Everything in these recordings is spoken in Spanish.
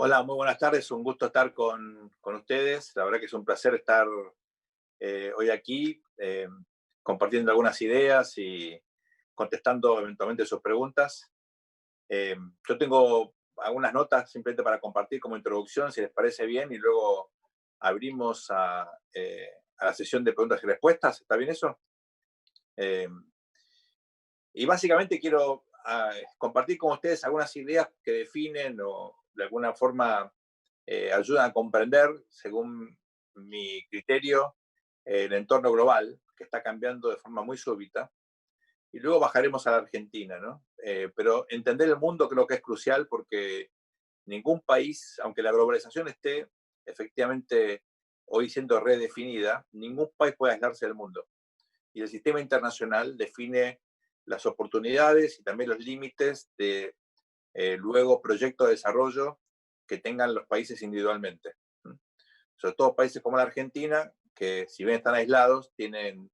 Hola, muy buenas tardes. Un gusto estar con ustedes. La verdad que es un placer estar hoy aquí compartiendo algunas ideas y contestando eventualmente sus preguntas. Yo tengo algunas notas simplemente para compartir como introducción, si les parece bien, y luego abrimos a la sesión de preguntas y respuestas. ¿Está bien eso? Eh, y básicamente quiero compartir con ustedes algunas ideas que definen o de alguna forma ayudan a comprender, según mi criterio, el entorno global, que está cambiando de forma muy súbita, y luego bajaremos a la Argentina, ¿no? Pero entender el mundo creo que es crucial porque ningún país, aunque la globalización esté efectivamente hoy siendo redefinida, ningún país puede aislarse del mundo. Y el sistema internacional define las oportunidades y también los límites de luego proyectos de desarrollo que tengan los países individualmente. Sobre todo países como la Argentina, que si bien están aislados, tienen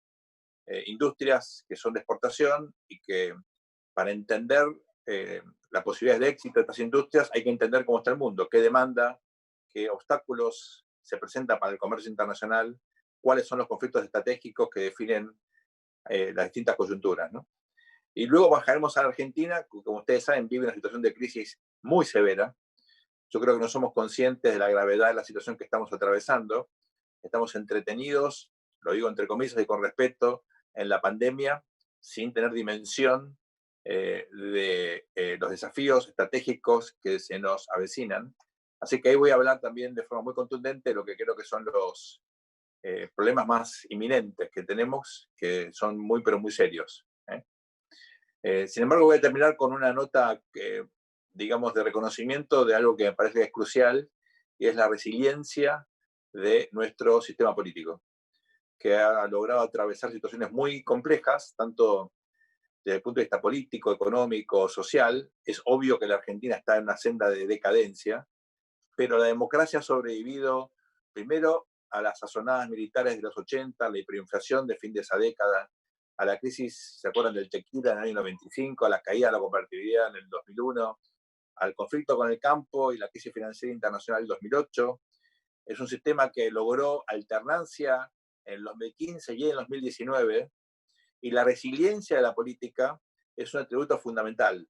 industrias que son de exportación y que para entender la posibilidad de éxito de estas industrias hay que entender cómo está el mundo, qué demanda, qué obstáculos se presentan para el comercio internacional, cuáles son los conflictos estratégicos que definen las distintas coyunturas, ¿no? Y luego bajaremos a la Argentina, que como ustedes saben vive una situación de crisis muy severa. Yo creo que no somos conscientes de la gravedad de la situación que estamos atravesando. Estamos entretenidos, lo digo entre comillas y con respeto, en la pandemia, sin tener dimensión de los desafíos estratégicos que se nos avecinan. Así que ahí voy a hablar también de forma muy contundente de lo que creo que son los problemas más inminentes que tenemos, que son muy, pero muy serios. Sin embargo, voy a terminar con una nota, digamos, de reconocimiento de algo que me parece que es crucial, y es la resiliencia de nuestro sistema político, que ha logrado atravesar situaciones muy complejas, tanto desde el punto de vista político, económico, social. Es obvio que la Argentina está en una senda de decadencia, pero la democracia ha sobrevivido primero a las sazonadas militares de los 80, la hiperinflación de fin de esa década, a la crisis, ¿se acuerdan del tequila en el año 95, a la caída de la convertibilidad en el 2001, al conflicto con el campo y la crisis financiera internacional del 2008? Es un sistema que logró alternancia en el 2015 y en el 2019, y la resiliencia de la política es un atributo fundamental.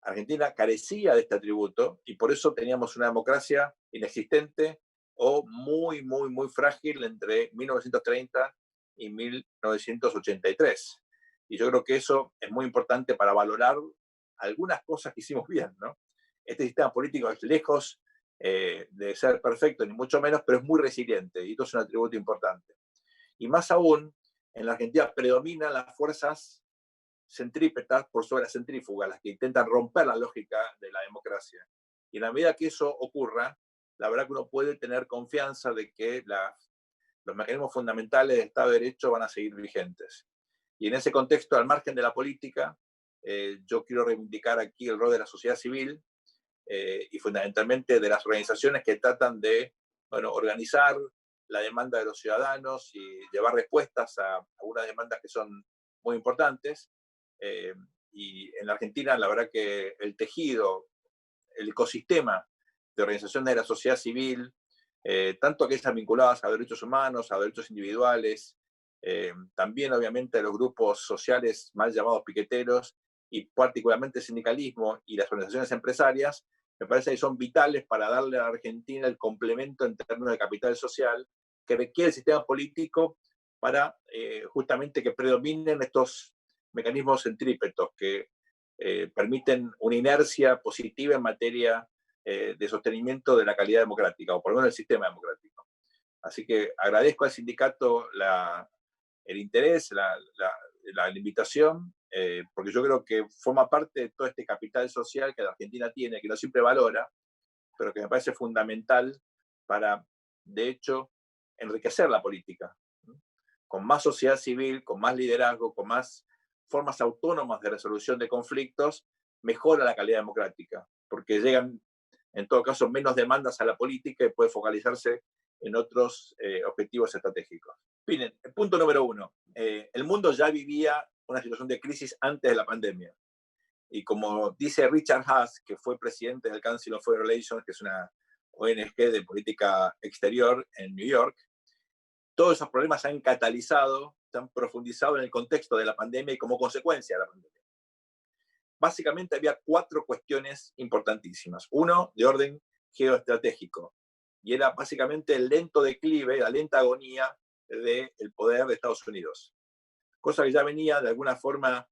Argentina carecía de este atributo y por eso teníamos una democracia inexistente o muy, muy, muy frágil entre 1930 y 1983. Y yo creo que eso es muy importante para valorar algunas cosas que hicimos bien, ¿no? Este sistema político es lejos de ser perfecto, ni mucho menos, pero es muy resiliente y esto es un atributo importante. Y más aún, en la Argentina predominan las fuerzas centrípetas por sobre las centrífugas, las que intentan romper la lógica de la democracia. Y en la medida que eso ocurra, la verdad que uno puede tener confianza de que los mecanismos fundamentales del Estado de Derecho van a seguir vigentes. Y en ese contexto, al margen de la política, yo quiero reivindicar aquí el rol de la sociedad civil y fundamentalmente de las organizaciones que tratan de, bueno, organizar la demanda de los ciudadanos y llevar respuestas a algunas demandas que son muy importantes. Eh, y en la Argentina, la verdad que el tejido, el ecosistema de organizaciones de la sociedad civil, tanto aquellas vinculadas a derechos humanos, a derechos individuales, también obviamente a los grupos sociales más llamados piqueteros, y particularmente el sindicalismo y las organizaciones empresarias, me parece que son vitales para darle a la Argentina el complemento en términos de capital social que requiere el sistema político para justamente que predominen estos mecanismos centrípetos que permiten una inercia positiva en materia de sostenimiento de la calidad democrática, o por lo menos del sistema democrático. Así que agradezco al sindicato el interés, la invitación, porque yo creo que forma parte de todo este capital social que la Argentina tiene, que no siempre valora, pero que me parece fundamental para, de hecho, enriquecer la política, ¿no? Con más sociedad civil, con más liderazgo, con más formas autónomas de resolución de conflictos, mejora la calidad democrática, porque llegan, en todo caso, menos demandas a la política y puede focalizarse en otros objetivos estratégicos. Miren, el punto número uno, el mundo ya vivía una situación de crisis antes de la pandemia. Y como dice Richard Haas, que fue presidente del Council on Foreign Relations, que es una ONG de política exterior en New York. Todos esos problemas se han catalizado, se han profundizado en el contexto de la pandemia y como consecuencia de la pandemia. Básicamente había 4 cuestiones importantísimas. Uno, de orden geoestratégico, y era básicamente el lento declive, la lenta agonía del poder de Estados Unidos. Cosa que ya venía de alguna forma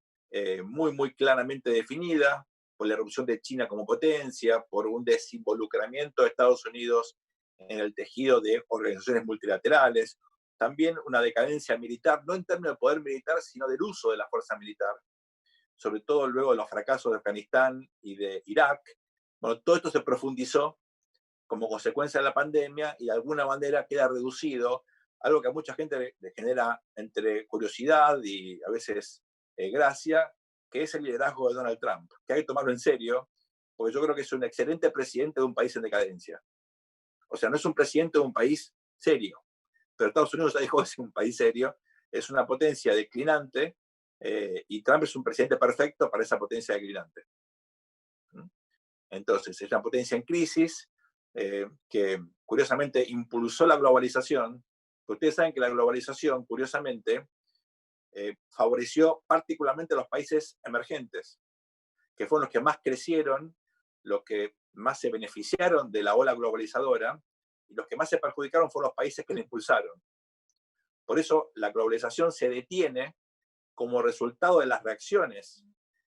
muy claramente definida por la erupción de China como potencia, por un desinvolucramiento de Estados Unidos en el tejido de organizaciones multilaterales, también una decadencia militar, no en términos de poder militar, sino del uso de la fuerza militar, sobre todo luego de los fracasos de Afganistán y de Irak. Bueno, todo esto se profundizó como consecuencia de la pandemia y de alguna manera queda reducido, algo que a mucha gente le genera entre curiosidad y a veces gracia, que es el liderazgo de Donald Trump, que hay que tomarlo en serio, porque yo creo que es un excelente presidente de un país en decadencia. O sea, no es un presidente de un país serio, pero Estados Unidos ya dejó de ser un país serio, es una potencia declinante, y Trump es un presidente perfecto para esa potencia declinante. Entonces, es una potencia en crisis, que curiosamente impulsó la globalización. Ustedes saben que la globalización, curiosamente, favoreció particularmente a los países emergentes, que fueron los que más crecieron, los que más se beneficiaron de la ola globalizadora, y los que más se perjudicaron fueron los países que la impulsaron. Por eso la globalización se detiene como resultado de las reacciones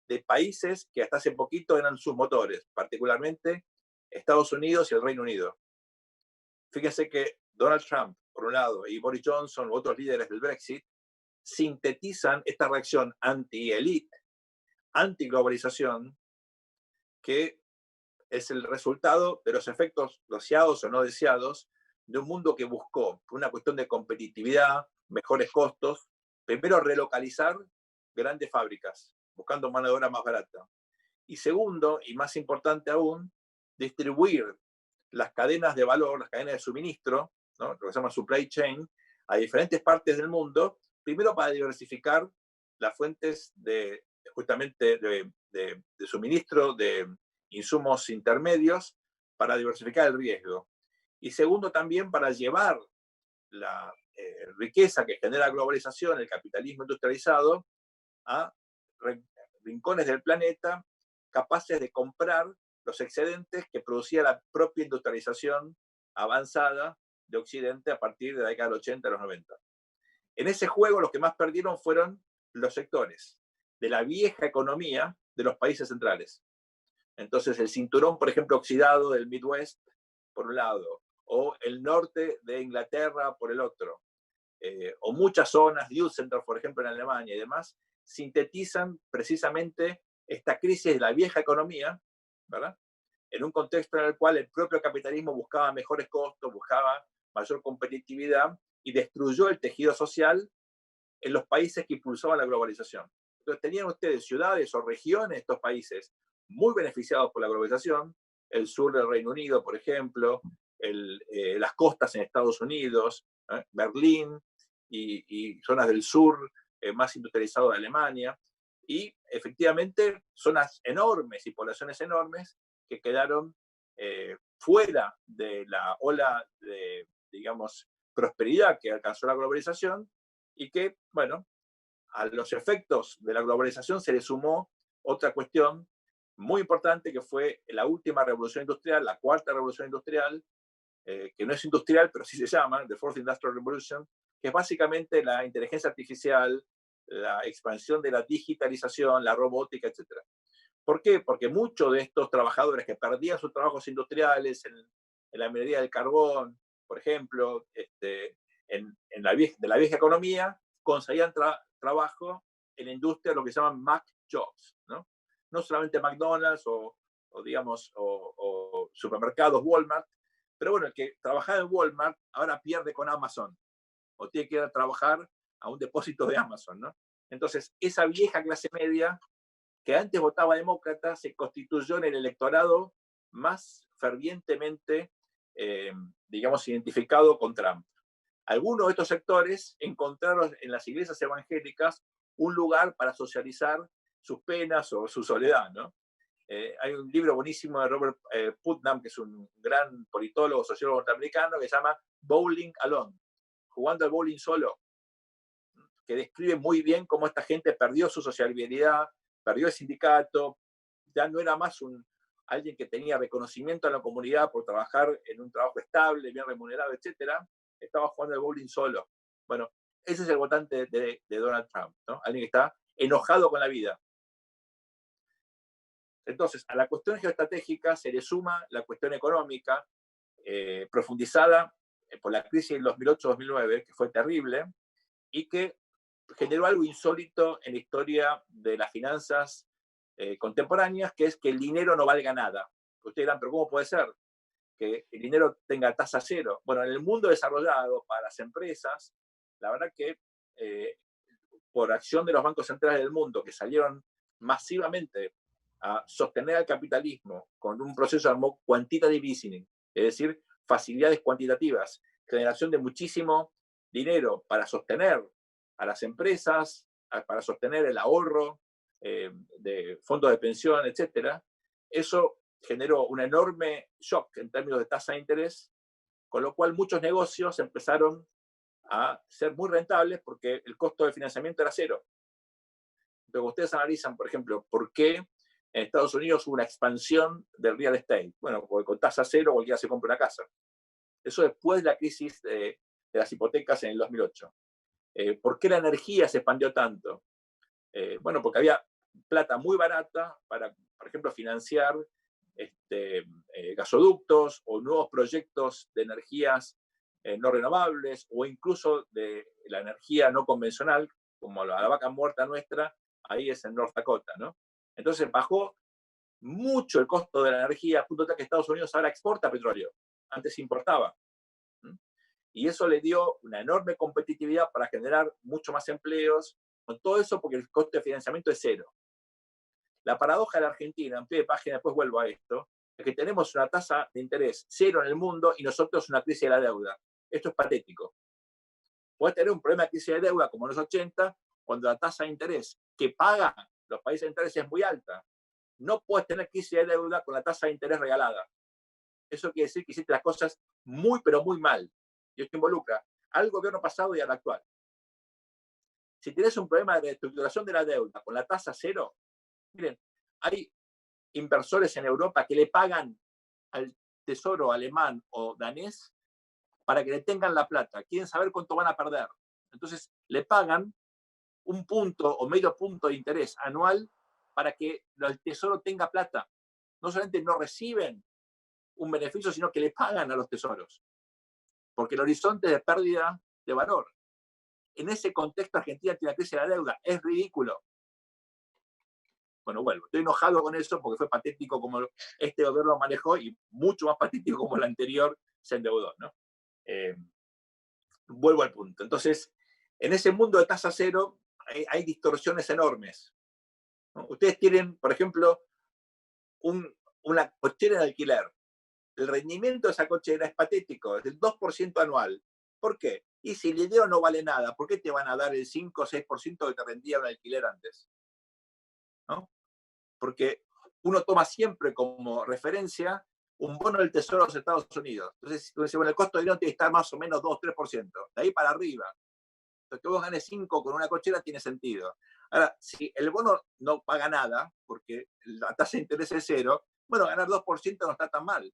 de países que hasta hace poquito eran sus motores, particularmente Estados Unidos y el Reino Unido. Fíjense que Donald Trump, por un lado, y Boris Johnson u otros líderes del Brexit, sintetizan esta reacción anti-elite, anti-globalización, que es el resultado de los efectos deseados o no deseados de un mundo que buscó, por una cuestión de competitividad, mejores costos, primero relocalizar grandes fábricas, buscando mano de obra más barata. Y segundo, y más importante aún, distribuir las cadenas de valor, las cadenas de suministro, ¿no?, lo que se llama supply chain, a diferentes partes del mundo, primero para diversificar las fuentes justamente de suministro de insumos intermedios, para diversificar el riesgo. Y segundo, también para llevar la riqueza que genera la globalización, el capitalismo industrializado, a rincones del planeta capaces de comprar los excedentes que producía la propia industrialización avanzada de Occidente a partir de la década del 80 a los 90. En ese juego los que más perdieron fueron los sectores de la vieja economía de los países centrales. Entonces el cinturón, por ejemplo, oxidado del Midwest, por un lado, o el norte de Inglaterra por el otro, o muchas zonas, Düsseldorf, por ejemplo, en Alemania y demás, sintetizan precisamente esta crisis de la vieja economía, ¿verdad?, en un contexto en el cual el propio capitalismo buscaba mejores costos, buscaba mayor competitividad y destruyó el tejido social en los países que impulsaban la globalización. Entonces tenían ustedes ciudades o regiones de estos países muy beneficiados por la globalización, el sur del Reino Unido, por ejemplo, las costas en Estados Unidos, Berlín y zonas del sur más industrializado de Alemania, y efectivamente zonas enormes y poblaciones enormes que quedaron fuera de la ola de, digamos, prosperidad que alcanzó la globalización, y que, bueno, a los efectos de la globalización se le sumó otra cuestión muy importante, que fue la última revolución industrial, la cuarta revolución industrial, que no es industrial, pero sí se llama, The Fourth Industrial Revolution, que es básicamente la inteligencia artificial, la expansión de la digitalización, la robótica, etc. ¿Por qué? Porque muchos de estos trabajadores que perdían sus trabajos industriales en la minería del carbón, por ejemplo, de la vieja economía, conseguían trabajo en la industria, lo que se llaman Mac Jobs, ¿no? No solamente McDonald's digamos, o supermercados Walmart, pero bueno, el que trabajaba en Walmart ahora pierde con Amazon, o tiene que ir a trabajar a un depósito de Amazon, ¿no? Entonces, esa vieja clase media que antes votaba demócrata se constituyó en el electorado más fervientemente, digamos, identificado con Trump. Algunos de estos sectores encontraron en las iglesias evangélicas un lugar para socializar sus penas o su soledad, ¿no? hay un libro buenísimo de Robert Putnam, que es un gran politólogo, sociólogo norteamericano, que se llama Bowling Alone, jugando al bowling solo, que describe muy bien cómo esta gente perdió su sociabilidad, perdió el sindicato, ya no era más alguien que tenía reconocimiento en la comunidad por trabajar en un trabajo estable, bien remunerado, etcétera, estaba jugando al bowling solo. Bueno, ese es el votante de Donald Trump, ¿no? Alguien que está enojado con la vida. Entonces, a la cuestión geoestratégica se le suma la cuestión económica, profundizada por la crisis del 2008-2009, que fue terrible, y que generó algo insólito en la historia de las finanzas contemporáneas, que es que el dinero no valga nada. Ustedes dirán, pero ¿cómo puede ser que el dinero tenga tasa cero? Bueno, en el mundo desarrollado, para las empresas, la verdad que por acción de los bancos centrales del mundo, que salieron masivamente a sostener al capitalismo con un proceso llamado quantitative easing, es decir, facilidades cuantitativas, generación de muchísimo dinero para sostener a las empresas, para sostener el ahorro de fondos de pensión, etcétera. Eso generó un enorme shock en términos de tasa de interés, con lo cual muchos negocios empezaron a ser muy rentables porque el costo de financiamiento era cero. Entonces, ustedes analizan, por ejemplo, por qué en Estados Unidos hubo una expansión del real estate. Bueno, porque con tasa cero cualquiera se compra una casa. Eso después de la crisis de las hipotecas en el 2008. ¿Por qué la energía se expandió tanto? Bueno, porque había plata muy barata para, por ejemplo, financiar gasoductos o nuevos proyectos de energías no renovables o incluso de la energía no convencional, como la vaca muerta nuestra, ahí es en North Dakota, ¿no? Entonces bajó mucho el costo de la energía, a punto tal que Estados Unidos ahora exporta petróleo, antes importaba. Y eso le dio una enorme competitividad para generar mucho más empleos, con todo eso porque el costo de financiamiento es cero. La paradoja de la Argentina, en pie de página, después vuelvo a esto, es que tenemos una tasa de interés cero en el mundo y nosotros una crisis de la deuda. Esto es patético. Puedes tener un problema de crisis de deuda como en los 80, cuando la tasa de interés que pagan los países de interés es muy alta. No puedes tener crisis de deuda con la tasa de interés regalada. Eso quiere decir que hiciste las cosas muy, pero muy mal. Y esto involucra al gobierno pasado y al actual. Si tienes un problema de reestructuración de la deuda con la tasa cero, miren, hay inversores en Europa que le pagan al tesoro alemán o danés para que le tengan la plata. Quieren saber cuánto van a perder. Entonces, le pagan un punto o medio punto de interés anual para que el tesoro tenga plata. No solamente no reciben un beneficio, sino que le pagan a los tesoros. Porque el horizonte de pérdida de valor. En ese contexto, Argentina tiene la crisis de la deuda. Es ridículo. Bueno, vuelvo. Estoy enojado con eso porque fue patético como este gobierno manejó y mucho más patético como el anterior se endeudó, ¿no? Vuelvo al punto. Entonces, en ese mundo de tasa cero hay distorsiones enormes, ¿no? Ustedes tienen, por ejemplo, una cochera de alquiler. El rendimiento de esa cochera es patético, es del 2% anual. ¿Por qué? Y si el dinero no vale nada, ¿por qué te van a dar el 5 o 6% que te rendía un alquiler antes? ¿No? Porque uno toma siempre como referencia un bono del Tesoro de los Estados Unidos. Entonces, bueno, el costo de dinero tiene que estar más o menos 2-3%. De ahí para arriba. Entonces, que vos ganes 5 con una cochera tiene sentido. Ahora, si el bono no paga nada, porque la tasa de interés es cero, bueno, ganar 2% no está tan mal.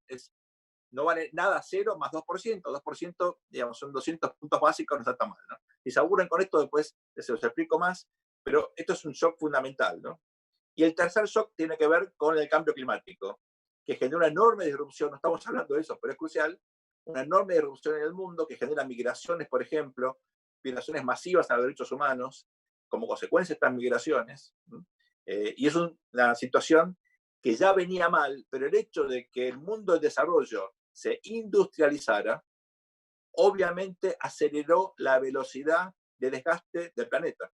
No vale nada, 0 más 2%. 2%, digamos, son 200 puntos básicos, no está tan mal, ¿no? Si se aburren con esto, después se los explico más, pero esto es un shock fundamental, ¿no? Y el tercer shock tiene que ver con el cambio climático, que genera una enorme disrupción, no estamos hablando de eso, pero es crucial, una enorme disrupción en el mundo que genera migraciones, por ejemplo, violaciones masivas a los derechos humanos, como consecuencia de estas migraciones. Y es una situación que ya venía mal, pero el hecho de que el mundo del desarrollo se industrializara, obviamente aceleró la velocidad de desgaste del planeta.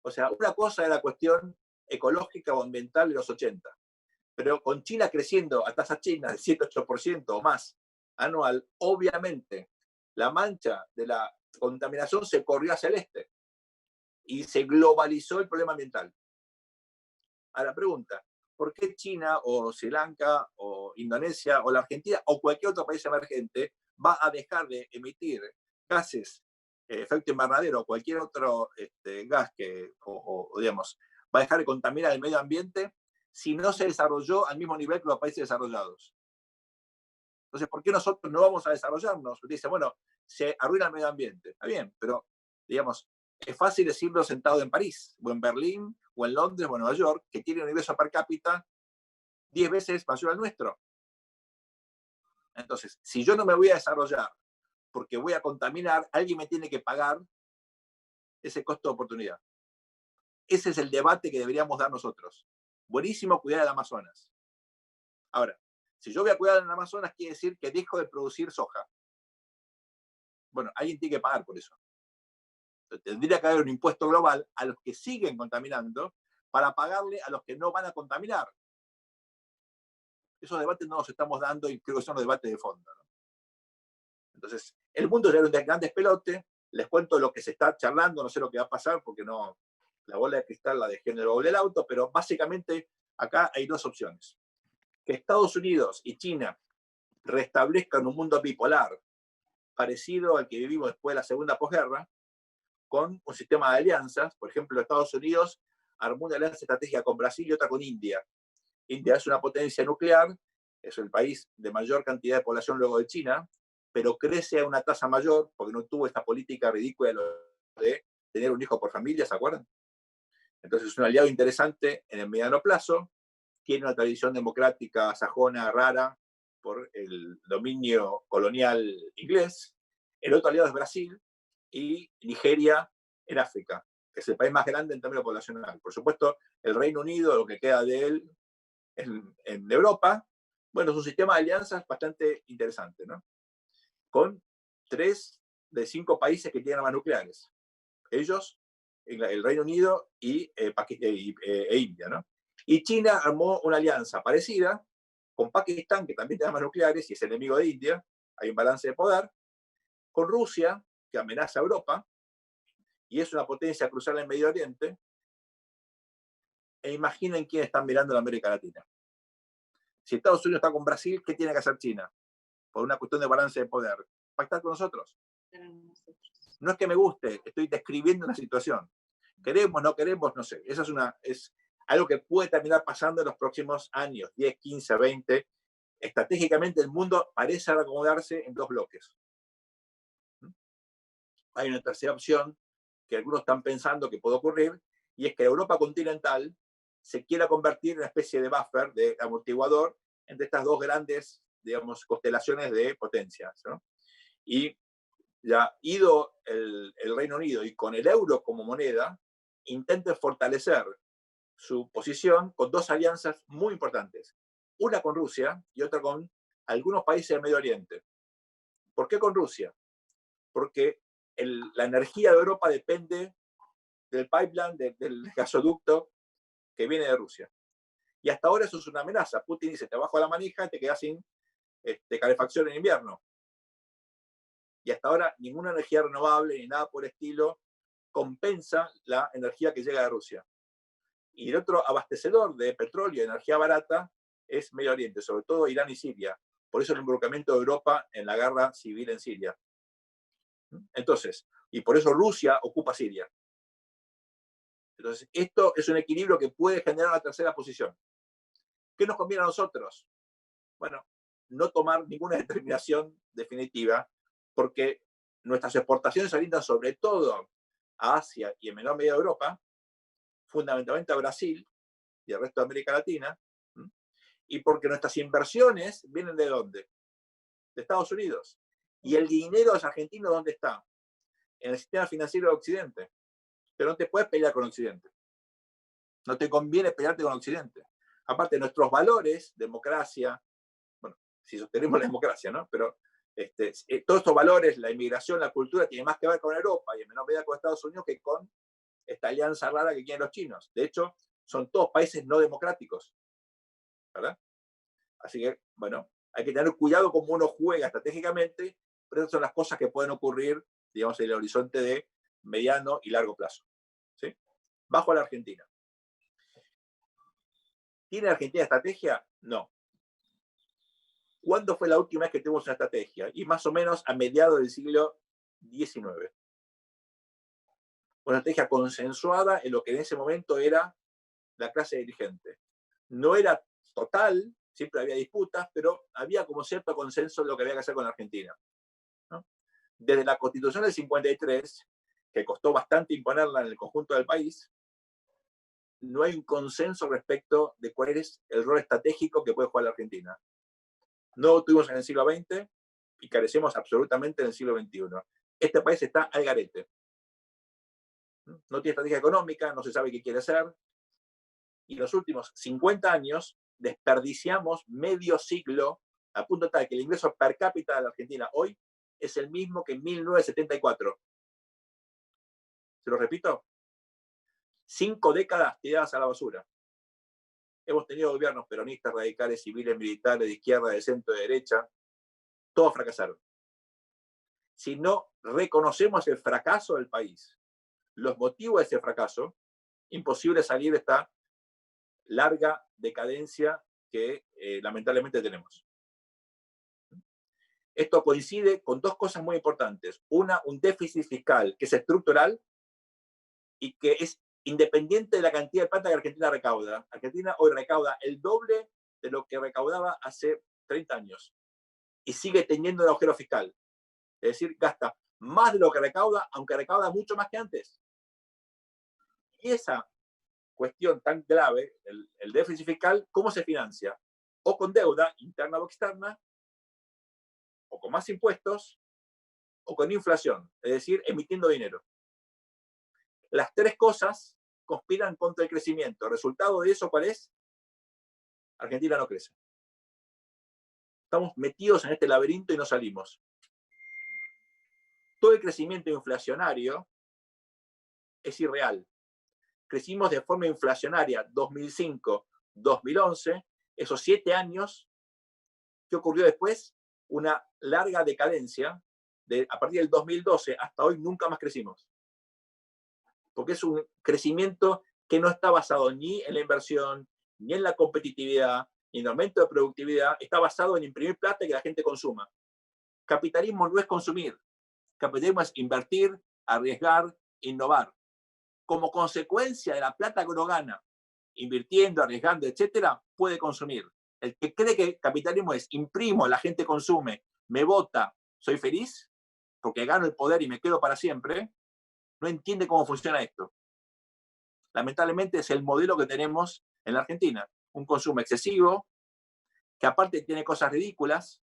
O sea, una cosa era la cuestión ecológica o ambiental de los 80, pero con China creciendo a tasas chinas de 7-8% o más anual, obviamente la mancha de la contaminación se corrió hacia el este y se globalizó el problema ambiental. A la pregunta, ¿por qué China o Sri Lanka o Indonesia o la Argentina o cualquier otro país emergente va a dejar de emitir gases efecto invernadero o cualquier otro gas digamos, va a dejar de contaminar el medio ambiente si no se desarrolló al mismo nivel que los países desarrollados? Entonces, ¿por qué nosotros no vamos a desarrollarnos? Dice, bueno, se arruina el medio ambiente. Está bien, pero, digamos, es fácil decirlo sentado en París, o en Berlín, o en Londres, o en Nueva York, que tiene un ingreso per cápita 10 veces mayor al nuestro. Entonces, si yo no me voy a desarrollar porque voy a contaminar, alguien me tiene que pagar ese costo de oportunidad. Ese es el debate que deberíamos dar nosotros. Buenísimo cuidar el Amazonas. Ahora, si yo voy a cuidar el Amazonas, quiere decir que dejo de producir soja. Bueno, alguien tiene que pagar por eso. Tendría que haber un impuesto global a los que siguen contaminando para pagarle a los que no van a contaminar. Esos debates no los estamos dando y creo que son los debates de fondo, ¿no? Entonces, el mundo ya era un gran despelote. Les cuento lo que se está charlando, no sé lo que va a pasar porque no, la bola de cristal la dejé en el baúl del auto, pero básicamente acá hay dos opciones. Que Estados Unidos y China restablezcan un mundo bipolar parecido al que vivimos después de la segunda posguerra, con un sistema de alianzas. Por ejemplo, Estados Unidos armó una alianza estratégica con Brasil y otra con India. India es una potencia nuclear, es el país de mayor cantidad de población luego de China, pero crece a una tasa mayor porque no tuvo esta política ridícula de tener un hijo por familia, ¿se acuerdan? Entonces es un aliado interesante en el mediano plazo, tiene una tradición democrática sajona rara por el dominio colonial inglés. El otro aliado es Brasil y Nigeria en África, que es el país más grande en términos poblacional. Por supuesto, el Reino Unido, lo que queda de él en Europa, bueno, es un sistema de alianzas bastante interesante, ¿no? Con 3 de 5 países que tienen armas nucleares. Ellos, el Reino Unido y India, ¿no? Y China armó una alianza parecida con Pakistán, que también tiene armas nucleares y es enemigo de India, hay un balance de poder, con Rusia, que amenaza a Europa, y es una potencia crucial en Medio Oriente, e imaginen quién están mirando en América Latina. Si Estados Unidos está con Brasil, ¿qué tiene que hacer China? Por una cuestión de balance de poder. Pactar con nosotros. No es que me guste, estoy describiendo una situación. Queremos, no queremos, no sé. Esa es algo que puede terminar pasando en los próximos años, 10, 15, 20. Estratégicamente el mundo parece acomodarse en 2 bloques. Hay una tercera opción que algunos están pensando que puede ocurrir, y es que Europa continental se quiera convertir en una especie de buffer, de amortiguador, entre estas 2 grandes, digamos, constelaciones de potencias, ¿no? Y ya ido el Reino Unido y con el euro como moneda, intenten fortalecer su posición con 2 alianzas muy importantes. Una con Rusia y otra con algunos países del Medio Oriente. ¿Por qué con Rusia? Porque la energía de Europa depende del pipeline, del gasoducto que viene de Rusia. Y hasta ahora eso es una amenaza. Putin dice, te bajo la manija y te quedas sin calefacción en invierno. Y hasta ahora ninguna energía renovable ni nada por el estilo compensa la energía que llega de Rusia. Y el otro abastecedor de petróleo y energía barata es Medio Oriente, sobre todo Irán y Siria. Por eso el involucramiento de Europa en la guerra civil en Siria. Entonces, y por eso Rusia ocupa Siria. Entonces, esto es un equilibrio que puede generar una tercera posición. ¿Qué nos conviene a nosotros? Bueno, no tomar ninguna determinación definitiva, porque nuestras exportaciones orientan sobre todo a Asia y en menor medida a Europa, fundamentalmente a Brasil y al resto de América Latina, y porque nuestras inversiones vienen ¿de dónde? De Estados Unidos. Y el dinero de los argentinos, ¿dónde está? En el sistema financiero de Occidente. Pero no te puedes pelear con Occidente. No te conviene pelearte con Occidente. Aparte, nuestros valores, democracia, bueno, si sostenemos la democracia, ¿no? Pero todos estos valores, la inmigración, la cultura, tienen más que ver con Europa y en menor medida con Estados Unidos que con esta alianza rara que quieren los chinos. De hecho, son todos países no democráticos, ¿verdad? Así que, bueno, hay que tener cuidado cómo uno juega estratégicamente, pero esas son las cosas que pueden ocurrir, digamos, en el horizonte de mediano y largo plazo, ¿sí? Bajo a la Argentina. ¿Tiene Argentina estrategia? No. ¿Cuándo fue la última vez que tuvimos una estrategia? Y más o menos a mediados del siglo XIX. Una estrategia consensuada en lo que en ese momento era la clase dirigente. No era total, siempre había disputas, pero había como cierto consenso de lo que había que hacer con la Argentina, ¿no? Desde la Constitución del 53, que costó bastante imponerla en el conjunto del país, no hay un consenso respecto de cuál es el rol estratégico que puede jugar la Argentina. No lo tuvimos en el siglo XX y carecemos absolutamente en el siglo XXI. Este país está al garete. No tiene estrategia económica, no se sabe qué quiere hacer. Y en los últimos 50 años desperdiciamos medio siglo, a punto tal que el ingreso per cápita de la Argentina hoy es el mismo que en 1974. ¿Se lo repito? 5 décadas tiradas a la basura. Hemos tenido gobiernos peronistas, radicales, civiles, militares, de izquierda, de centro, de derecha. Todos fracasaron. Si no reconocemos el fracaso del país, los motivos de ese fracaso, imposible salir de esta larga decadencia que lamentablemente tenemos. Esto coincide con dos cosas muy importantes. Una, un déficit fiscal que es estructural y que es independiente de la cantidad de plata que Argentina recauda. Argentina hoy recauda el doble de lo que recaudaba hace 30 años y sigue teniendo el agujero fiscal. Es decir, gasta más de lo que recauda, aunque recauda mucho más que antes. Y esa cuestión tan grave, el déficit fiscal, ¿cómo se financia? O con deuda interna o externa, o con más impuestos, o con inflación, es decir, emitiendo dinero. Las tres cosas conspiran contra el crecimiento. ¿El resultado de eso cuál es? Argentina no crece. Estamos metidos en este laberinto y no salimos. Todo el crecimiento inflacionario es irreal. Crecimos de forma inflacionaria 2005, 2011, esos 7 años. ¿Qué ocurrió después? Una larga decadencia. A partir del 2012 hasta hoy nunca más crecimos. Porque es un crecimiento que no está basado ni en la inversión, ni en la competitividad, ni en el aumento de productividad. Está basado en imprimir plata y que la gente consuma. Capitalismo no es consumir. Capitalismo es invertir, arriesgar, innovar. Como consecuencia de la plata que uno gana, invirtiendo, arriesgando, etcétera, puede consumir. El que cree que capitalismo es imprimo, la gente consume, me vota, soy feliz, porque gano el poder y me quedo para siempre, no entiende cómo funciona esto. Lamentablemente es el modelo que tenemos en la Argentina. Un consumo excesivo, que aparte tiene cosas ridículas.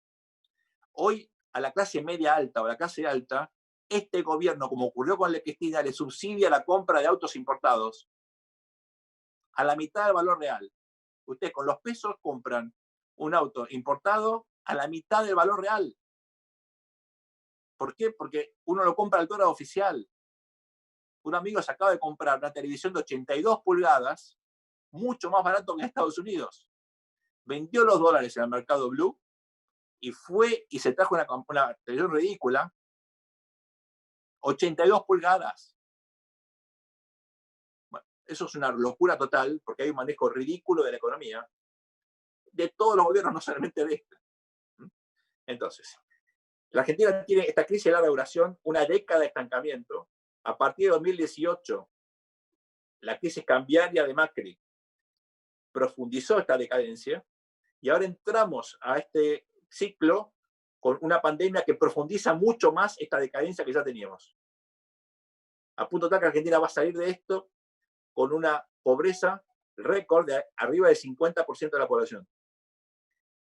Hoy a la clase media alta o la clase alta, este gobierno, como ocurrió con la Cristina, le subsidia la compra de autos importados a la mitad del valor real. Ustedes con los pesos compran un auto importado a la mitad del valor real. ¿Por qué? Porque uno lo compra al dólar oficial. Un amigo se acaba de comprar una televisión de 82 pulgadas, mucho más barato que en Estados Unidos. Vendió los dólares en el mercado blue y fue y se trajo una televisión ridícula, 82 pulgadas. Bueno, eso es una locura total, porque hay un manejo ridículo de la economía, de todos los gobiernos, no solamente de este. Entonces, la Argentina tiene esta crisis de larga duración, una década de estancamiento. A partir de 2018, la crisis cambiaria de Macri profundizó esta decadencia y ahora entramos a este ciclo con una pandemia que profundiza mucho más esta decadencia que ya teníamos. A punto tal que Argentina va a salir de esto con una pobreza récord de arriba del 50% de la población.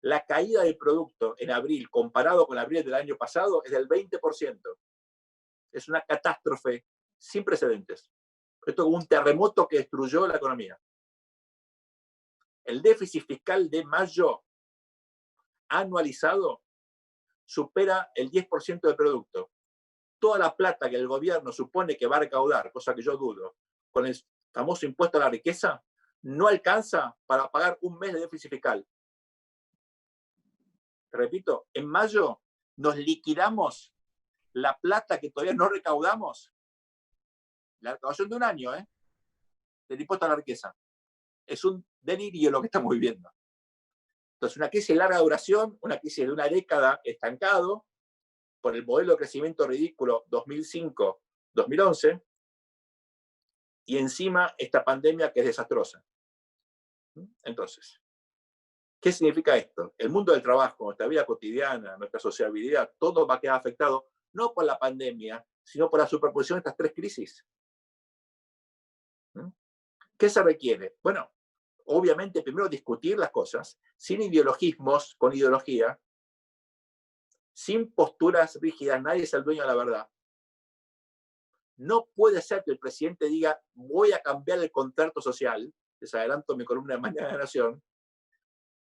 La caída del producto en abril, comparado con abril del año pasado, es del 20%. Es una catástrofe sin precedentes. Esto es un terremoto que destruyó la economía. El déficit fiscal de mayo anualizado supera el 10% del producto. Toda la plata que el gobierno supone que va a recaudar, cosa que yo dudo, con el famoso impuesto a la riqueza, no alcanza para pagar un mes de déficit fiscal. Repito, en mayo nos liquidamos la plata que todavía no recaudamos. La recaudación de un año, del impuesto a la riqueza. Es un delirio lo que estamos viviendo. Entonces, una crisis de larga duración, una crisis de una década estancado por el modelo de crecimiento ridículo 2005-2011, y encima esta pandemia que es desastrosa. Entonces, ¿qué significa esto? El mundo del trabajo, nuestra vida cotidiana, nuestra sociabilidad, todo va a quedar afectado no por la pandemia, sino por la superposición de estas tres crisis. ¿Qué se requiere? Bueno, obviamente primero discutir las cosas, sin ideologismos, con ideología, sin posturas rígidas, nadie es el dueño de la verdad. No puede ser que el presidente diga, voy a cambiar el contrato social, les adelanto mi columna de Mañana de la Nación,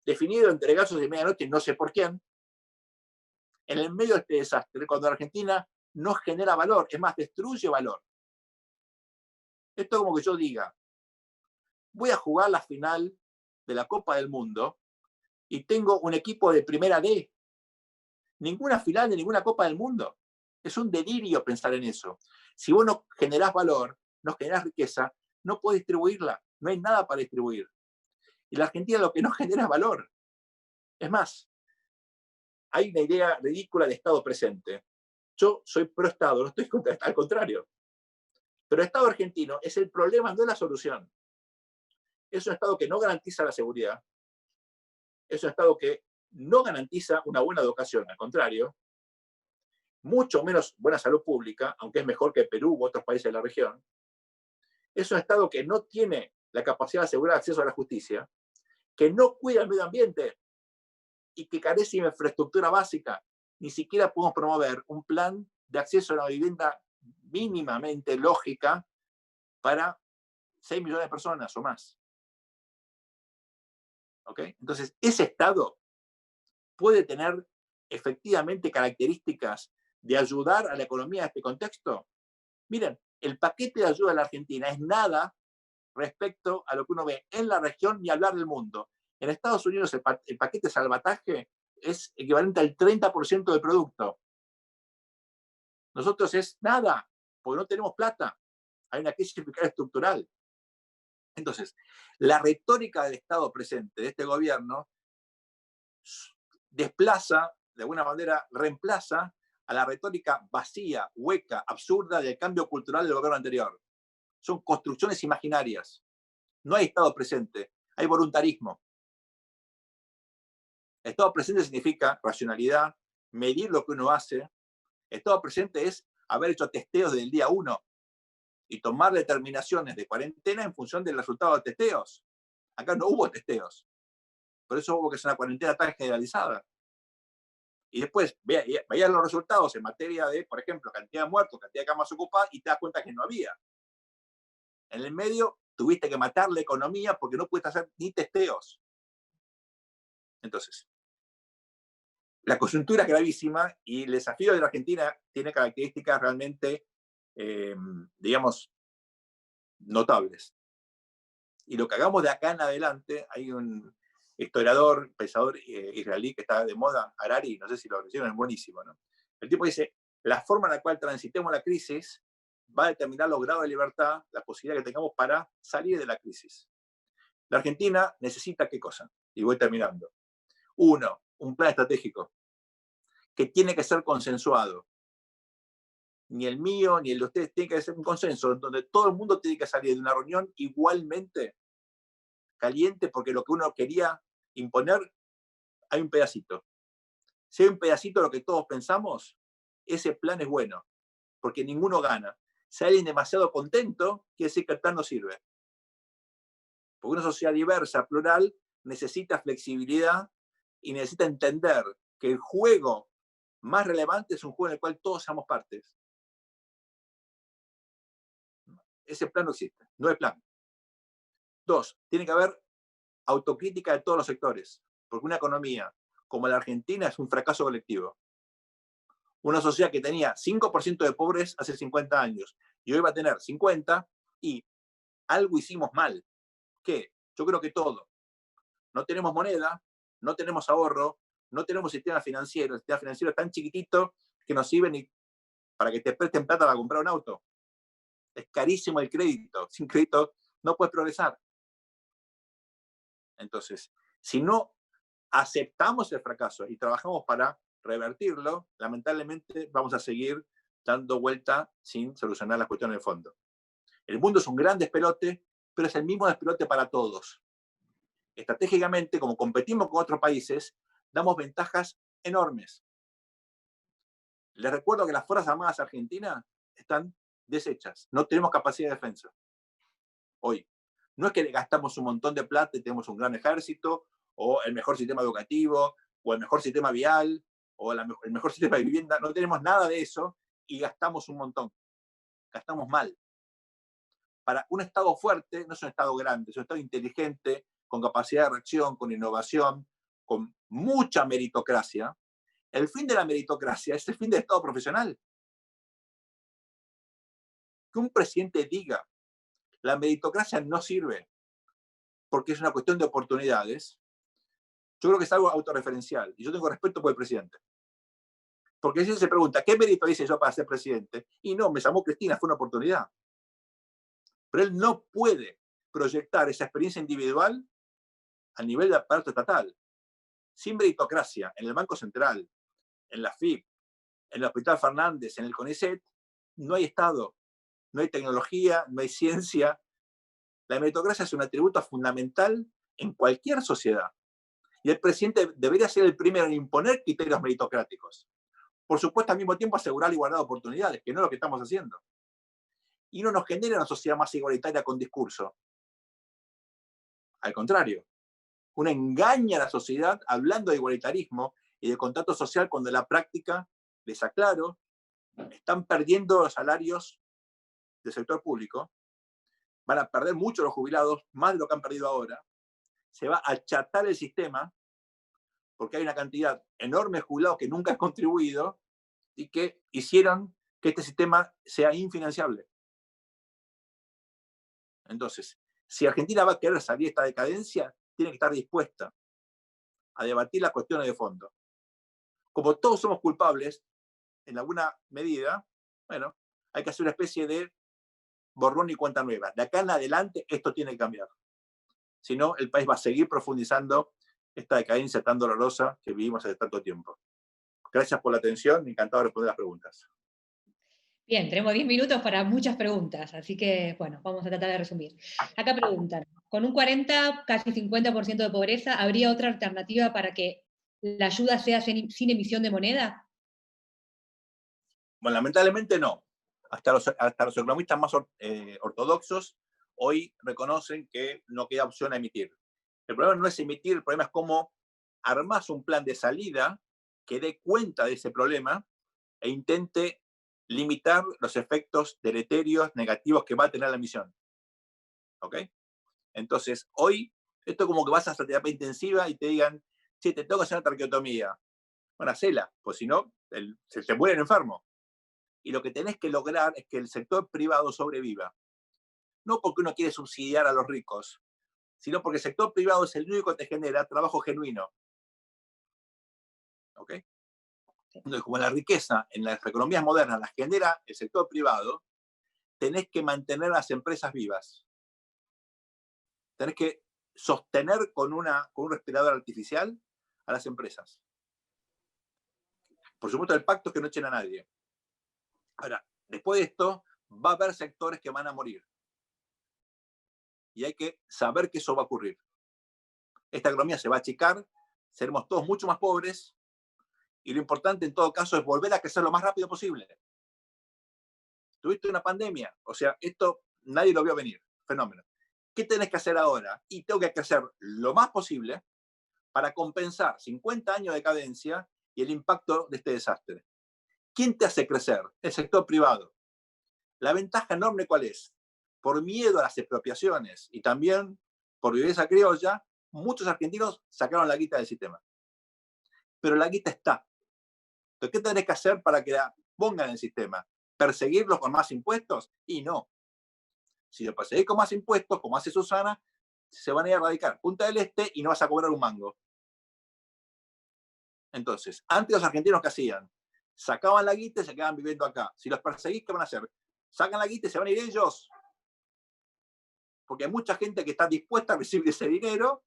definido entre gallos y medianoche, no sé por quién, en el medio de este desastre, cuando Argentina no genera valor, es más, destruye valor. Esto es como que yo diga, voy a jugar la final de la Copa del Mundo y tengo un equipo de primera D. Ninguna final de ninguna Copa del Mundo. Es un delirio pensar en eso. Si vos no generás valor, no generás riqueza, no podés distribuirla. No hay nada para distribuir. Y la Argentina lo que no genera es valor. Es más, hay una idea ridícula de Estado presente. Yo soy pro Estado, no estoy contra, al contrario. Pero el Estado argentino es el problema, no es la solución. Es un Estado que no garantiza la seguridad. Es un Estado que no garantiza una buena educación, al contrario. Mucho menos buena salud pública, aunque es mejor que Perú u otros países de la región. Es un Estado que no tiene la capacidad de asegurar acceso a la justicia, que no cuida el medio ambiente y que carece de infraestructura básica. Ni siquiera podemos promover un plan de acceso a la vivienda mínimamente lógica para 6 millones de personas o más. ¿Ok? Entonces, ese Estado puede tener efectivamente características de ayudar a la economía en este contexto. Miren, el paquete de ayuda a la Argentina es nada respecto a lo que uno ve en la región, ni hablar del mundo. En Estados Unidos el paquete de salvataje es equivalente al 30% del producto. Nosotros es nada, porque no tenemos plata. Hay una crisis fiscal estructural. Entonces, la retórica del Estado presente, de este gobierno, desplaza, de alguna manera, reemplaza a la retórica vacía, hueca, absurda del cambio cultural del gobierno anterior. Son construcciones imaginarias. No hay Estado presente, hay voluntarismo. Estado presente significa racionalidad, medir lo que uno hace. Estado presente es haber hecho testeos desde el día 1 y tomar determinaciones de cuarentena en función del resultado de testeos. Acá no hubo testeos. Por eso hubo que hacer una cuarentena tan generalizada. Y después veías los resultados en materia de, por ejemplo, cantidad de muertos, cantidad de camas ocupadas, y te das cuenta que no había. En el medio tuviste que matar la economía porque no pudiste hacer ni testeos. Entonces, la coyuntura es gravísima y el desafío de la Argentina tiene características realmente, digamos, notables. Y lo que hagamos de acá en adelante, hay un historiador, pensador israelí que está de moda, Harari, no sé si lo leyeron, es buenísimo, ¿no? El tipo dice, la forma en la cual transitemos la crisis va a determinar los grados de libertad, la posibilidad que tengamos para salir de la crisis. La Argentina necesita ¿qué cosa? Y voy terminando. Uno, un plan estratégico que tiene que ser consensuado. Ni el mío, ni el de ustedes, tiene que ser un consenso donde todo el mundo tiene que salir de una reunión igualmente caliente porque lo que uno quería imponer, hay un pedacito. Si hay un pedacito de lo que todos pensamos, ese plan es bueno, porque ninguno gana. Si hay alguien demasiado contento, quiere decir que el plan no sirve. Porque una sociedad diversa, plural, necesita flexibilidad y necesita entender que el juego más relevante es un juego en el cual todos seamos partes. Ese plan no existe, no hay plan. Dos, tiene que haber autocrítica de todos los sectores, porque una economía como la Argentina es un fracaso colectivo. Una sociedad que tenía 5% de pobres hace 50 años y hoy va a tener 50 y algo hicimos mal. ¿Qué? Yo creo que todo. No tenemos moneda, no tenemos ahorro, no tenemos sistema financiero. El sistema financiero es tan chiquitito que no sirve ni para que te presten plata para comprar un auto. Es carísimo el crédito. Sin crédito no puedes progresar. Entonces, si no aceptamos el fracaso y trabajamos para revertirlo, lamentablemente vamos a seguir dando vuelta sin solucionar las cuestiones de fondo. El mundo es un gran despelote, pero es el mismo despelote para todos. Estratégicamente, como competimos con otros países, damos ventajas enormes. Les recuerdo que las Fuerzas Armadas Argentinas están deshechas. No tenemos capacidad de defensa. Hoy. No es que gastamos un montón de plata y tenemos un gran ejército, o el mejor sistema educativo, o el mejor sistema vial, o el mejor sistema de vivienda. No tenemos nada de eso y gastamos un montón. Gastamos mal. Para un Estado fuerte, no es un Estado grande, es un Estado inteligente, con capacidad de reacción, con innovación, con mucha meritocracia. El fin de la meritocracia es el fin del Estado profesional. Que un presidente diga, la meritocracia no sirve porque es una cuestión de oportunidades, yo creo que es algo autorreferencial. Y yo tengo respeto por el presidente. Porque si se pregunta, ¿qué mérito hice yo para ser presidente? Y no, me llamó Cristina, fue una oportunidad. Pero él no puede proyectar esa experiencia individual a nivel de aparato estatal. Sin meritocracia, en el Banco Central, en la FIP, en el Hospital Fernández, en el CONICET, no hay Estado, no hay tecnología, no hay ciencia. La meritocracia es un atributo fundamental en cualquier sociedad. Y el presidente debería ser el primero en imponer criterios meritocráticos. Por supuesto, al mismo tiempo asegurar la igualdad de oportunidades, que no es lo que estamos haciendo. Y no nos genera una sociedad más igualitaria con discurso. Al contrario, uno engaña a la sociedad hablando de igualitarismo y de contrato social cuando en la práctica, les aclaro, están perdiendo los salarios del sector público, van a perder mucho los jubilados, más de lo que han perdido ahora, se va a achatar el sistema porque hay una cantidad enorme de jubilados que nunca han contribuido y que hicieron que este sistema sea infinanciable. Entonces, si Argentina va a querer salir de esta decadencia, tiene que estar dispuesta a debatir las cuestiones de fondo. Como todos somos culpables, en alguna medida, bueno, hay que hacer una especie de borrón y cuenta nueva. De acá en adelante esto tiene que cambiar. Si no, el país va a seguir profundizando esta decadencia tan dolorosa que vivimos hace tanto tiempo. Gracias por la atención, encantado de responder las preguntas. Bien, tenemos 10 minutos para muchas preguntas, así que, bueno, vamos a tratar de resumir. Acá preguntan, con un 40, casi 50% de pobreza, ¿habría otra alternativa para que la ayuda sea sin emisión de moneda? Bueno, lamentablemente no. Hasta los economistas más ortodoxos hoy reconocen que no queda opción a emitir. El problema no es emitir, el problema es cómo armás un plan de salida que dé cuenta de ese problema e intente limitar los efectos deleterios negativos que va a tener la emisión. ¿Ok? Entonces, hoy, esto es como que vas a hacer terapia intensiva y te digan, sí, te tengo que hacer una traqueotomía. Bueno, hacela, pues si no, se te muere el enfermo. Y lo que tenés que lograr es que el sector privado sobreviva. No porque uno quiere subsidiar a los ricos, sino porque el sector privado es el único que te genera trabajo genuino. ¿Ok? Entonces, como la riqueza en las economías modernas las genera el sector privado, tenés que mantener las empresas vivas. Tenés que sostener con un respirador artificial a las empresas. Por supuesto, el pacto es que no echen a nadie. Ahora, después de esto, va a haber sectores que van a morir. Y hay que saber que eso va a ocurrir. Esta economía se va a achicar, seremos todos mucho más pobres, y lo importante en todo caso es volver a crecer lo más rápido posible. Tuviste una pandemia, o sea, esto nadie lo vio venir, fenómeno. ¿Qué tenés que hacer ahora? Y tengo que crecer lo más posible para compensar 50 años de cadencia y el impacto de este desastre. ¿Quién te hace crecer? El sector privado. La ventaja enorme, ¿cuál es? Por miedo a las expropiaciones y también por viveza criolla, muchos argentinos sacaron la guita del sistema. Pero la guita está. Entonces, ¿qué tenés que hacer para que la pongan en el sistema? ¿Perseguirlos con más impuestos? Y no. Si lo perseguís con más impuestos, como hace Susana, se van a ir a erradicar Punta del Este y no vas a cobrar un mango. Entonces, antes los argentinos, ¿qué hacían? Sacaban la guita y se quedaban viviendo acá. Si los perseguís, ¿qué van a hacer? Sacan la guita y se van a ir ellos. Porque hay mucha gente que está dispuesta a recibir ese dinero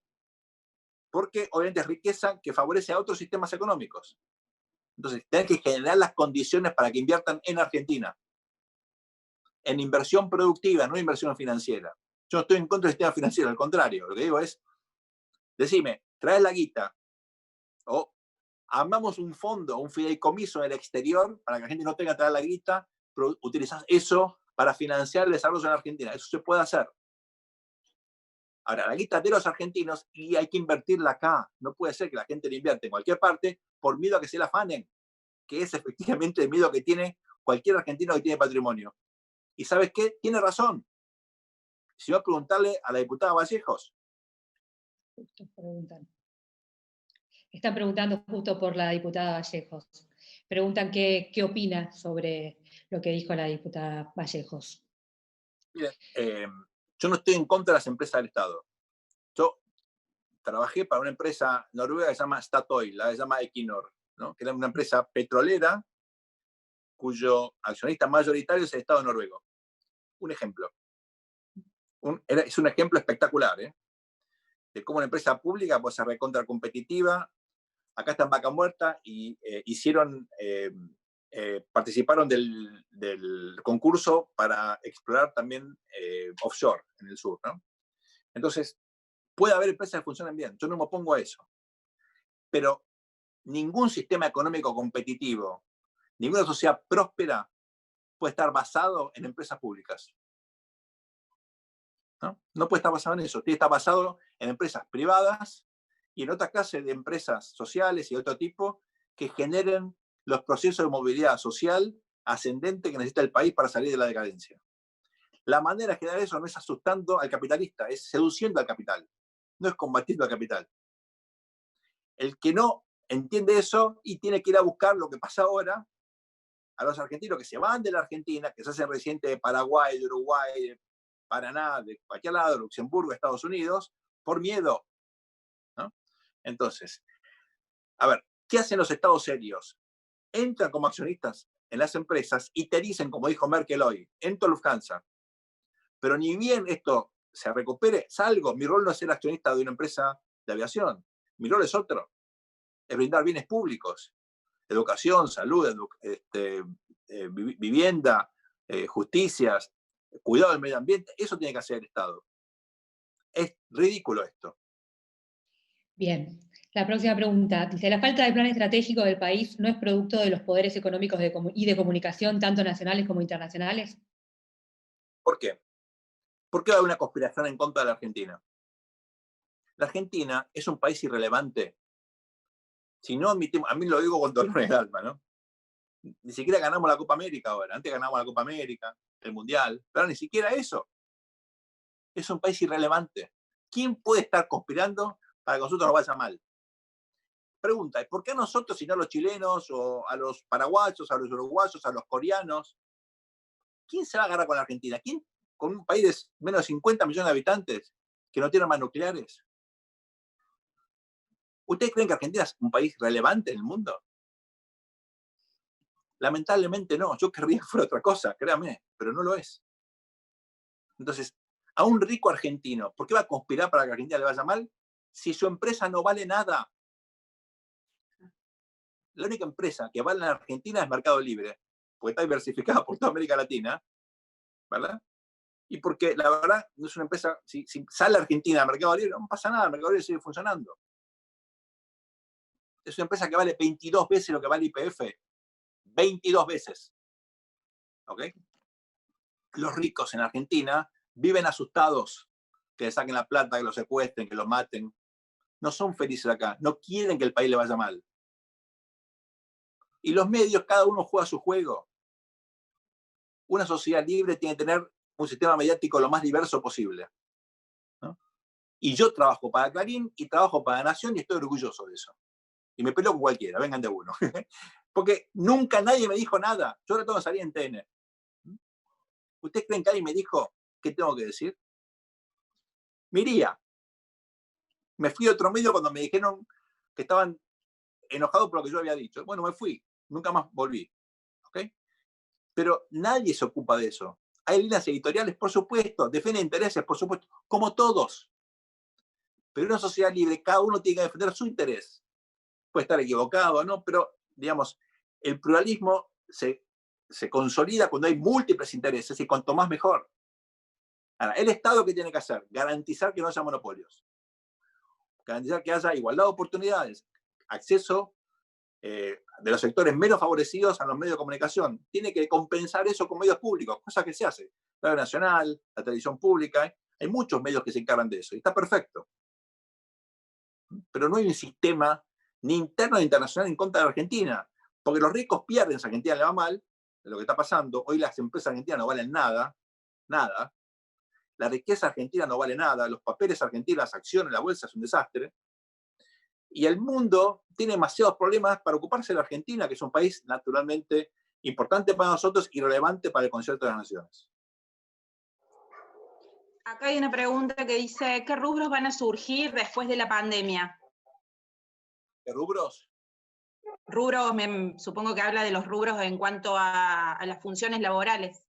porque obviamente es riqueza que favorece a otros sistemas económicos. Entonces, tenés que generar las condiciones para que inviertan en Argentina, en inversión productiva, no inversión financiera. Yo no estoy en contra del sistema financiero, al contrario, lo que digo es, decime, traes la guita, o armamos un fondo, un fideicomiso en el exterior, para que la gente no tenga que traer la guita, pero utilizás eso para financiar el desarrollo en Argentina. Eso se puede hacer. Ahora, la guita de los argentinos y hay que invertirla acá. No puede ser que la gente la invierte en cualquier parte por miedo a que se la afanen, que es efectivamente el miedo que tiene cualquier argentino que tiene patrimonio. ¿Y sabes qué? Tiene razón. Si va a preguntarle a la diputada Vallejos. Están preguntando justo por la diputada Vallejos. Preguntan qué opina sobre lo que dijo la diputada Vallejos. Miren, yo no estoy en contra de las empresas del Estado. Yo trabajé para una empresa noruega que se llama Statoil, la que se llama Equinor, ¿no? Que era una empresa petrolera cuyo accionista mayoritario es el Estado noruego. Un ejemplo. Es un ejemplo espectacular, ¿eh? De cómo una empresa pública puede ser recontra competitiva. Acá está en Vaca Muerta y participaron del concurso para explorar también offshore en el sur, ¿no? Entonces, puede haber empresas que funcionen bien, yo no me opongo a eso, pero ningún sistema económico competitivo, ninguna sociedad próspera puede estar basado en empresas públicas. ¿No? No puede estar basado en eso, tiene que estar basado en empresas privadas y en otra clase de empresas sociales y de otro tipo que generen los procesos de movilidad social ascendente que necesita el país para salir de la decadencia. La manera de generar eso no es asustando al capitalista, es seduciendo al capital, no es combatiendo al capital. El que no entiende eso y tiene que ir a buscar lo que pasa ahora a los argentinos que se van de la Argentina, que se hacen residentes de Paraguay, de Uruguay, de Paraná, de cualquier lado, de Luxemburgo, Estados Unidos, por miedo, ¿no? Entonces, a ver, ¿qué hacen los estados serios? Entran como accionistas en las empresas y te dicen, como dijo Merkel hoy, entro a Lufthansa, pero ni bien esto se recupere, salgo. Mi rol no es ser accionista de una empresa de aviación, mi rol es otro, es brindar bienes públicos, educación, salud, vivienda, justicias, cuidado del medio ambiente, eso tiene que hacer el Estado. Es ridículo esto. Bien, la próxima pregunta. Dice, ¿la falta de plan estratégico del país no es producto de los poderes económicos y de comunicación, tanto nacionales como internacionales? ¿Por qué? ¿Por qué hay una conspiración en contra de la Argentina? La Argentina es un país irrelevante. Si no admitimos, a mí lo digo con dolor en el alma, ¿no? Ni siquiera ganamos la Copa América ahora. Antes ganamos la Copa América, el Mundial, pero ni siquiera eso. Es un país irrelevante. ¿Quién puede estar conspirando para que a nosotros nos vaya mal? Pregunta, ¿por qué a nosotros, si no a los chilenos, o a los paraguayos, a los uruguayos, a los coreanos? ¿Quién se va a agarrar con la Argentina? ¿Quién, con un país de menos de 50 millones de habitantes, que no tiene armas nucleares? ¿Ustedes creen que Argentina es un país relevante en el mundo? Lamentablemente no. Yo querría que fuera otra cosa, créame, pero no lo es. Entonces, a un rico argentino, ¿por qué va a conspirar para que a Argentina le vaya mal si su empresa no vale nada? La única empresa que vale en Argentina es Mercado Libre, porque está diversificada por toda América Latina, ¿verdad? Y porque la verdad no es una empresa, si sale Argentina al Mercado Libre, no pasa nada, el Mercado Libre sigue funcionando. Es una empresa que vale 22 veces lo que vale IPF. 22 veces. ¿Ok? Los ricos en Argentina viven asustados que le saquen la plata, que los secuestren, que los maten. No son felices acá, no quieren que el país le vaya mal. Y los medios, cada uno juega su juego. Una sociedad libre tiene que tener un sistema mediático lo más diverso posible, ¿no? Y yo trabajo para Clarín y trabajo para Nación y estoy orgulloso de eso. Y me peleo con cualquiera, vengan de uno. Porque nunca nadie me dijo nada. Yo ahora tengo que salir en TN. ¿Ustedes creen que alguien me dijo qué tengo que decir? Me iría. Me fui a otro medio cuando me dijeron que estaban enojados por lo que yo había dicho. Bueno, me fui. Nunca más volví. ¿Ok? Pero nadie se ocupa de eso. Hay líneas editoriales, por supuesto. Defienden intereses, por supuesto. Como todos. Pero en una sociedad libre, cada uno tiene que defender su interés. Puede estar equivocado, ¿no? Pero, digamos, el pluralismo se consolida cuando hay múltiples intereses y cuanto más mejor. Ahora, ¿el Estado qué tiene que hacer? Garantizar que no haya monopolios. Garantizar que haya igualdad de oportunidades, acceso de los sectores menos favorecidos a los medios de comunicación. Tiene que compensar eso con medios públicos, cosa que se hace. La Radio Nacional, la televisión pública, hay muchos medios que se encargan de eso y está perfecto. Pero no hay un sistema ni interno ni internacional en contra de Argentina, porque los ricos pierden, si a Argentina le va mal, de lo que está pasando. Hoy las empresas argentinas no valen nada, nada. La riqueza argentina no vale nada, los papeles argentinos, las acciones, la bolsa es un desastre. Y el mundo tiene demasiados problemas para ocuparse de la Argentina, que es un país naturalmente importante para nosotros y relevante para el concierto de las naciones. Acá hay una pregunta que dice, ¿qué rubros van a surgir después de la pandemia? ¿Qué rubros? Rubros, supongo que habla de los rubros en cuanto a las funciones laborales.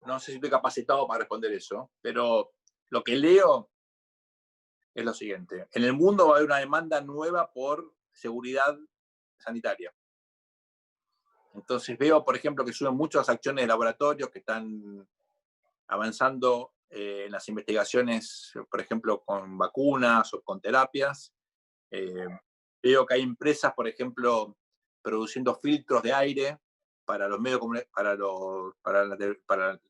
No sé si estoy capacitado para responder eso, pero lo que leo es lo siguiente. En el mundo va a haber una demanda nueva por seguridad sanitaria. Entonces veo, por ejemplo, que suben muchas acciones de laboratorios que están avanzando en las investigaciones, por ejemplo, con vacunas o con terapias. Veo que hay empresas, por ejemplo, produciendo filtros de aire para los medios, para el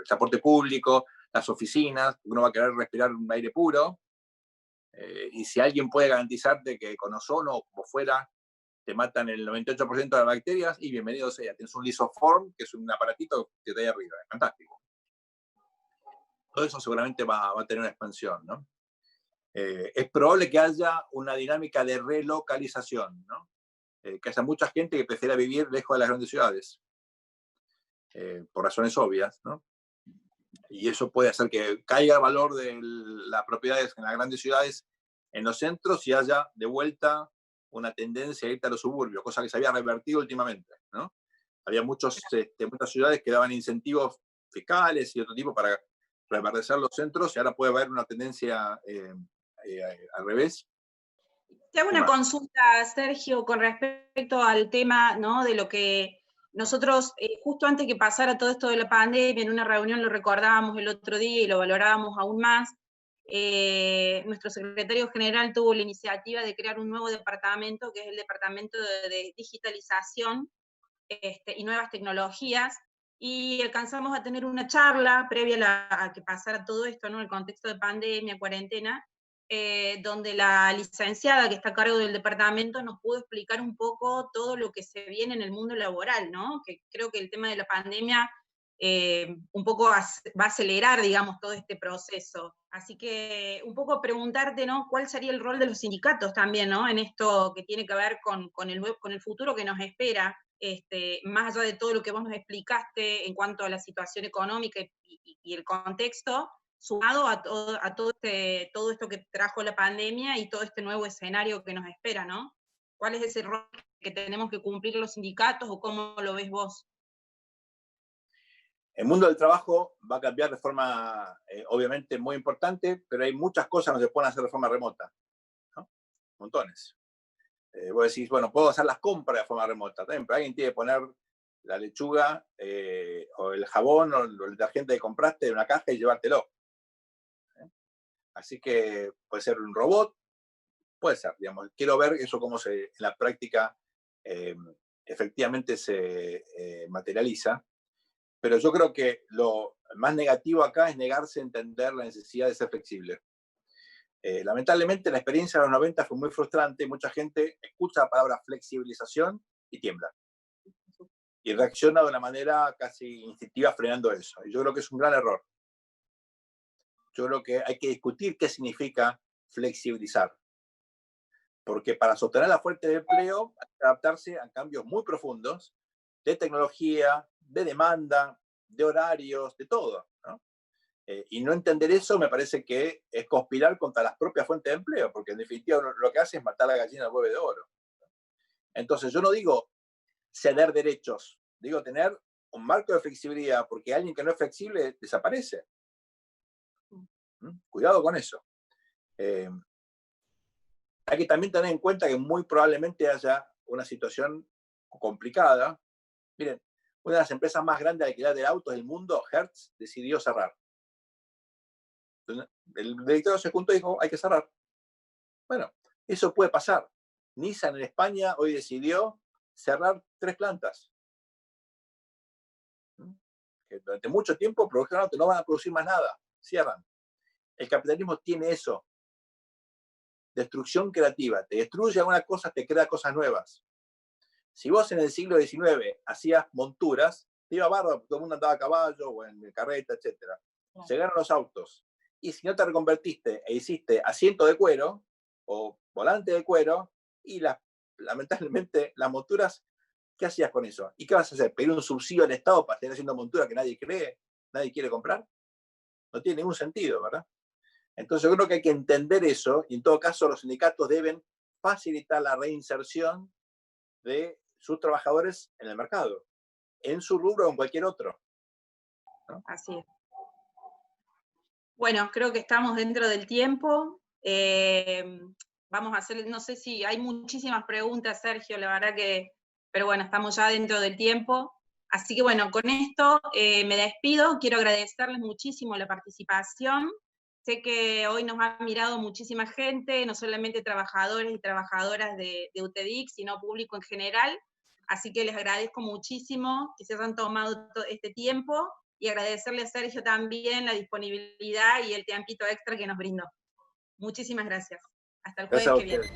transporte público, las oficinas. Uno va a querer respirar un aire puro. Y si alguien puede garantizarte que con ozono o como fuera te matan el 98% de las bacterias, y bienvenido sea. Tienes un Lisoform, que es un aparatito que te da arriba. Es fantástico. Todo eso seguramente va a tener una expansión, ¿no? Es probable que haya una dinámica de relocalización, ¿no? Que haya mucha gente que prefiera vivir lejos de las grandes ciudades, por razones obvias, ¿no? Y eso puede hacer que caiga el valor de las propiedades en las grandes ciudades, en los centros, y haya de vuelta una tendencia a irte a los suburbios, cosa que se había revertido últimamente, ¿no? Había muchas ciudades que daban incentivos fiscales y otro tipo para reverdecer los centros, y ahora puede haber una tendencia al revés. Te hago una consulta, Sergio, con respecto al tema, ¿no? De lo que nosotros, justo antes que pasara todo esto de la pandemia, en una reunión lo recordábamos el otro día y lo valorábamos aún más. Nuestro secretario general tuvo la iniciativa de crear un nuevo departamento, que es el Departamento de Digitalización y Nuevas Tecnologías, y alcanzamos a tener una charla previa a que pasara todo esto, ¿no? El contexto de pandemia, cuarentena, donde la licenciada que está a cargo del departamento nos pudo explicar un poco todo lo que se viene en el mundo laboral, ¿no? Que creo que el tema de la pandemia un poco va a acelerar, digamos, todo este proceso. Así que un poco preguntarte, ¿no? ¿Cuál sería el rol de los sindicatos también, ¿no? En esto que tiene que ver con el futuro que nos espera, más allá de todo lo que vos nos explicaste en cuanto a la situación económica y el contexto, sumado a todo esto que trajo la pandemia y todo este nuevo escenario que nos espera, ¿no? ¿Cuál es ese rol que tenemos que cumplir los sindicatos o cómo lo ves vos? El mundo del trabajo va a cambiar de forma, obviamente, muy importante, pero hay muchas cosas que no se pueden hacer de forma remota, ¿no? Montones. Vos decís, bueno, puedo hacer las compras de forma remota, también, pero alguien tiene que poner la lechuga o el jabón o el detergente que compraste en una caja y llevártelo. Así que puede ser un robot, puede ser, digamos. Quiero ver eso cómo en la práctica efectivamente se materializa. Pero yo creo que lo más negativo acá es negarse a entender la necesidad de ser flexible. Lamentablemente la experiencia de los 90 fue muy frustrante. Mucha gente escucha la palabra flexibilización y tiembla. Y reacciona de una manera casi instintiva frenando eso. Y yo creo que es un gran error. Yo creo que hay que discutir qué significa flexibilizar. Porque para sostener la fuente de empleo hay que adaptarse a cambios muy profundos de tecnología, de demanda, de horarios, de todo, ¿no? Y no entender eso me parece que es conspirar contra las propias fuentes de empleo, porque en definitiva lo que hace es matar a la gallina al huevo de oro. Entonces yo no digo ceder derechos, digo tener un marco de flexibilidad, porque alguien que no es flexible desaparece. Cuidado con eso. Hay que también tener en cuenta que muy probablemente haya una situación complicada. Miren, una de las empresas más grandes de alquiler de autos del mundo, Hertz, decidió cerrar. Entonces, el director se juntó y dijo, hay que cerrar. Bueno, eso puede pasar. Nissan en España hoy decidió cerrar 3 plantas. Que durante mucho tiempo produjeron autos, no van a producir más nada. Cierran. El capitalismo tiene eso. Destrucción creativa. Te destruye alguna cosa, te crea cosas nuevas. Si vos en el siglo XIX hacías monturas, te iba bárbaro, todo el mundo andaba a caballo o en carreta, etc. Llegaron los autos. Y si no te reconvertiste e hiciste asiento de cuero o volante de cuero, y lamentablemente las monturas, ¿qué hacías con eso? ¿Y qué vas a hacer? ¿Pedir un subsidio al Estado para tener haciendo montura que nadie cree, nadie quiere comprar? No tiene ningún sentido, ¿verdad? Entonces yo creo que hay que entender eso, y en todo caso los sindicatos deben facilitar la reinserción de sus trabajadores en el mercado, en su rubro o en cualquier otro, ¿no? Así es. Bueno, creo que estamos dentro del tiempo. Vamos a hacer, no sé si hay muchísimas preguntas, Sergio, la verdad que, pero bueno, estamos ya dentro del tiempo. Así que bueno, con esto me despido. Quiero agradecerles muchísimo la participación. Sé que hoy nos ha mirado muchísima gente, no solamente trabajadores y trabajadoras de UTEDIC, sino público en general. Así que les agradezco muchísimo que se hayan tomado este tiempo, y agradecerle a Sergio también la disponibilidad y el tiempito extra que nos brindó. Muchísimas gracias. Hasta el jueves que viene.